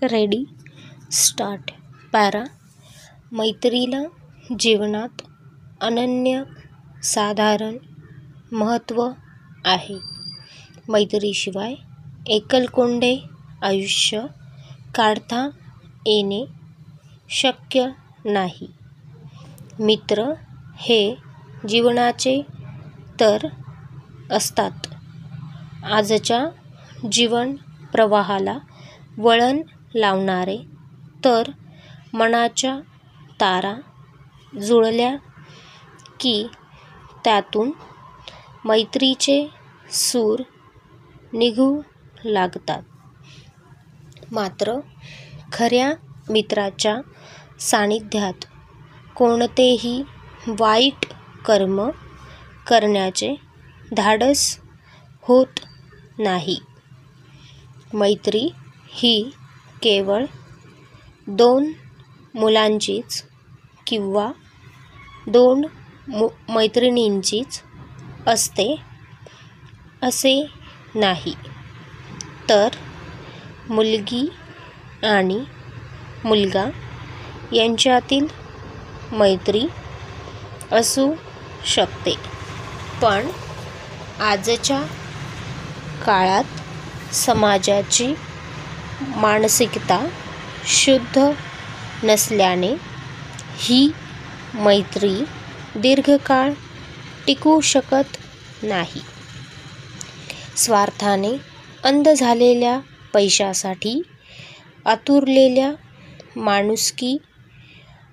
Ready start. Para. मैत्रीला जीवनात अनन्य साधारण महत्त्व आहे. मैत्रीशिवाय एकलकोंडे आयुष्य काढता येणे शक्य नाही. मित्र हे जीवनाचे तर असतात. आजच्या जीवन प्रवाहाला वळण लावणारे, तर मनाच्या तारा जुळल्या की त्यातून मैत्रीचे सूर निघू लागतात. मात्र खऱ्या मित्राच्या सानिध्यात कोणतेही वाईट कर्म करण्याचे धाडस होत नाही. मैत्री ही केवळ दोन मुलांचीच किंवा दोन मैत्रिणींचीच असते असे नाही, तर मुलगी आणि मुलगा यांच्यातील मैत्री असू शकते. पण आजच्या काळात समाजाची मानसिकता शुद्ध नसल्याने ही मैत्री दीर्घकाळ टिकू शकत नाही. स्वार्थाने अंध झालेल्या पैशासाठी आतुरलेल्या, माणुसकी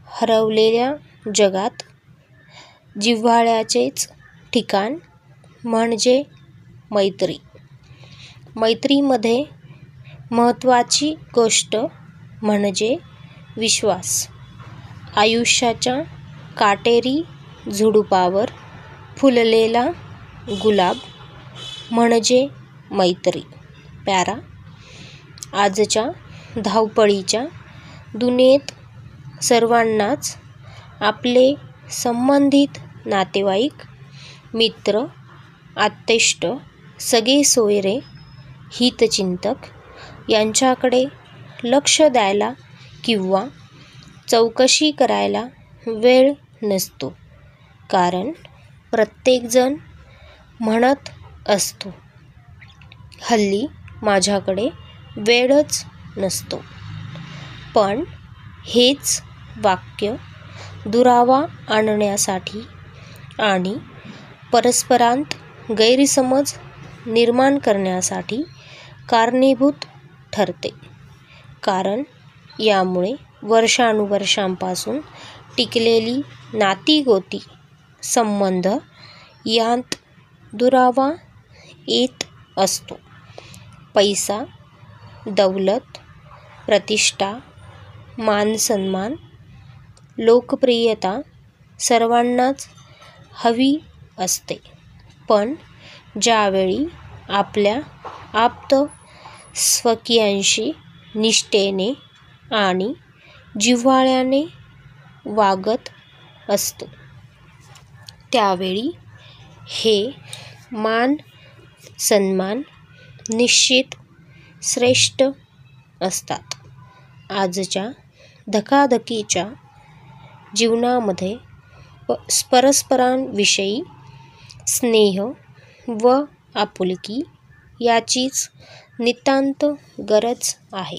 हरवलेल्या जगात जिव्हाळ्याचेच ठिकाण म्हणजे मैत्री. मैत्रीमध्ये महत्त्वाची गोष्ट म्हणजे विश्वास. आयुष्याच्या काटेरी झुडुपावर फुललेला गुलाब म्हणजे मैत्री. पॅरा. आजच्या धावपळीच्या दुनियेत सर्वांनाच आपले संबंधित, नातेवाईक, मित्र, आप्तेष्ट, सगेसोयरे, हितचिंतक यांच्याकडे लक्ष द्यायला किंवा चौकशी करायला वेळ नसतो. कारण प्रत्येकजण म्हणत असतो, हल्ली माझ्याकडे वेळच नसतो. पण हेच वाक्य दुरावा आणण्यासाठी आणि परस्परांत गैरसमज निर्माण करण्यासाठी कारणीभूत ठरते. कारण यामुळे वर्षानुवर्षांपासून टिकलेली नातीगोती संबंध यांत दुरावा येत असतो. पैसा, दौलत, प्रतिष्ठा, मानसन्मान, लोकप्रियता सर्वांनाच हवी असते. पण ज्यावेळी आपल्या आप्त स्वकीयांशी निष्ठेने आणि जिव्हाळ्याने वागत असतो, त्यावेळी हे मान सन्मान निश्चित श्रेष्ठ असतात. आजच्या धकाधकीच्या जीवनामध्ये परस्परांविषयी स्नेह व आपुलकी याचीच नितांत गरज आहे.